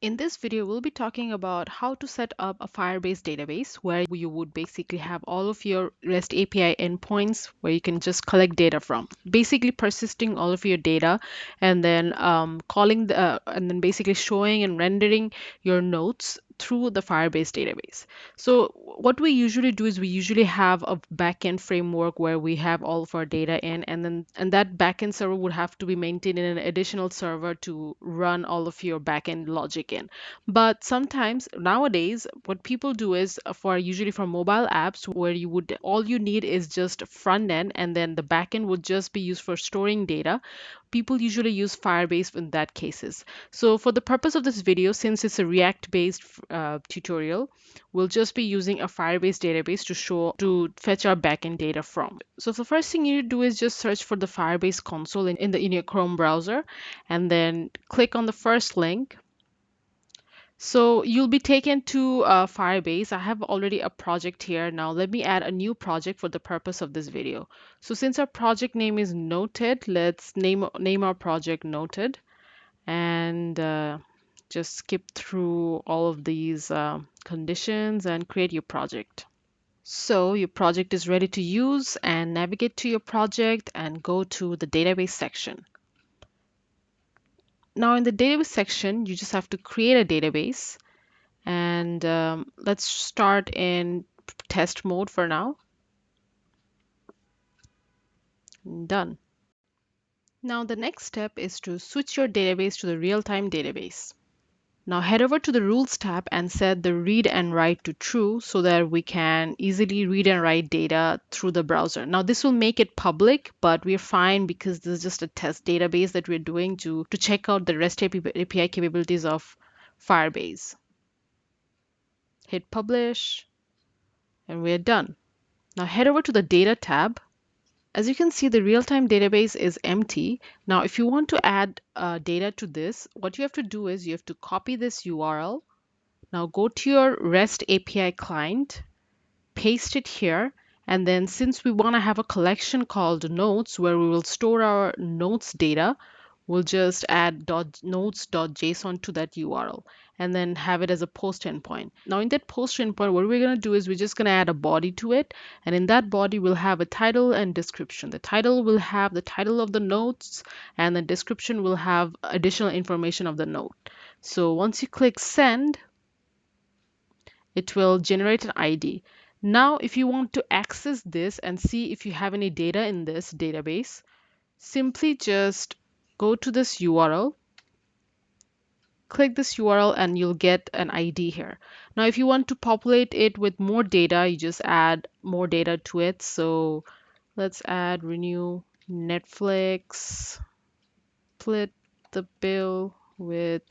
In this video, we'll be talking about how to set up a Firebase database where you would basically have all of your REST API endpoints where you can just collect data from. Basically persisting all of your data and then and then basically showing and rendering your notes through the Firebase database. So what we usually do is we usually have a backend framework where we have all of our data in, and that backend server would have to be maintained in an additional server to run all of your backend logic in. But sometimes nowadays, what people do is for usually for mobile apps where you would all you need is just a front end, and then the backend would just be used for storing data. People usually use Firebase in that cases. So for the purpose of this video, since it's a React-based tutorial, we'll just be using a Firebase database to fetch our backend data from. So the first thing you need to do is just search for the Firebase console in your Chrome browser, and then click on the first link. So you'll be taken to Firebase. I have already a project here. Now let me add a new project for the purpose of this video. So since our project name is Noted, let's name our project Noted, and just skip through all of these conditions and create your project. So your project is ready to use, and navigate to your project and go to the database section. Now in the database section, you just have to create a database, and let's start in test mode for now. Done. Now the next step is to switch your database to the real-time database. Now head over to the Rules tab and set the read and write to true so that we can easily read and write data through the browser. Now this will make it public, but we're fine because this is just a test database that we're doing to check out the REST API capabilities of Firebase. Hit publish, and we're done. Now head over to the Data tab. As you can see, the real-time database is empty. Now, if you want to add data to this, what you have to do is you have to copy this URL. Now go to your REST API client, paste it here, and then since we want to have a collection called notes where we will store our notes data, we'll just add .notes.json to that URL and then have it as a post endpoint. Now in that post endpoint, what we're going to do is we're just going to add a body to it, and in that body we'll have a title and description. The title will have the title of the notes, and the description will have additional information of the note. So once you click send, it will generate an ID. Now, if you want to access this and see if you have any data in this database, simply just go to this URL, click this URL, and you'll get an ID here. Now, if you want to populate it with more data, you just add more data to it. So let's add renew Netflix, split the bill with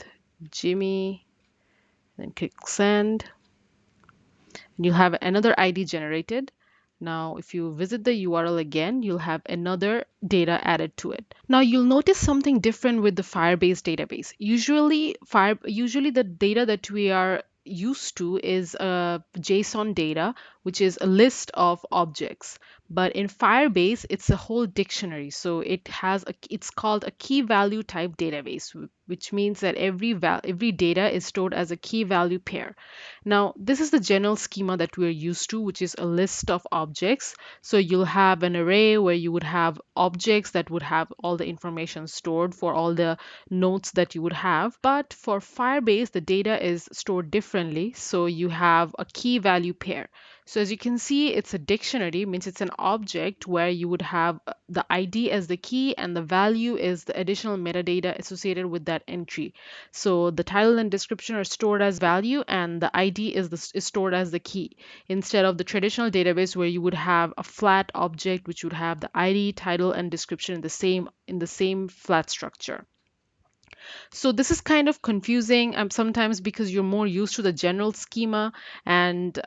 Jimmy, then click send. You'll have another ID generated. Now, if you visit the URL again, you'll have another data added to it. Now, you'll notice something different with the Firebase database. Usually the data that we are used to is JSON data, which is a list of objects. But in Firebase, it's a whole dictionary. So it's called a key value type database, which means that every data is stored as a key value pair. Now, this is the general schema that we're used to, which is a list of objects. So you'll have an array where you would have objects that would have all the information stored for all the notes that you would have. But for Firebase, the data is stored differently. So you have a key value pair. So as you can see, it's a dictionary, means it's an object where you would have the ID as the key and the value is the additional metadata associated with that entry. So the title and description are stored as value, and the ID is stored as the key, instead of the traditional database where you would have a flat object which would have the ID, title, and description in the same flat structure. So this is kind of confusing sometimes because you're more used to the general schema, and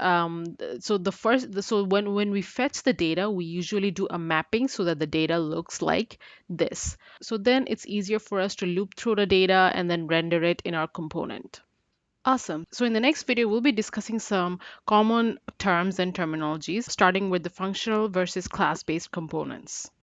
so when we fetch the data, we usually do a mapping so that the data looks like this. So then it's easier for us to loop through the data and then render it in our component. Awesome. So in the next video, we'll be discussing some common terms and terminologies, starting with the functional versus class-based components.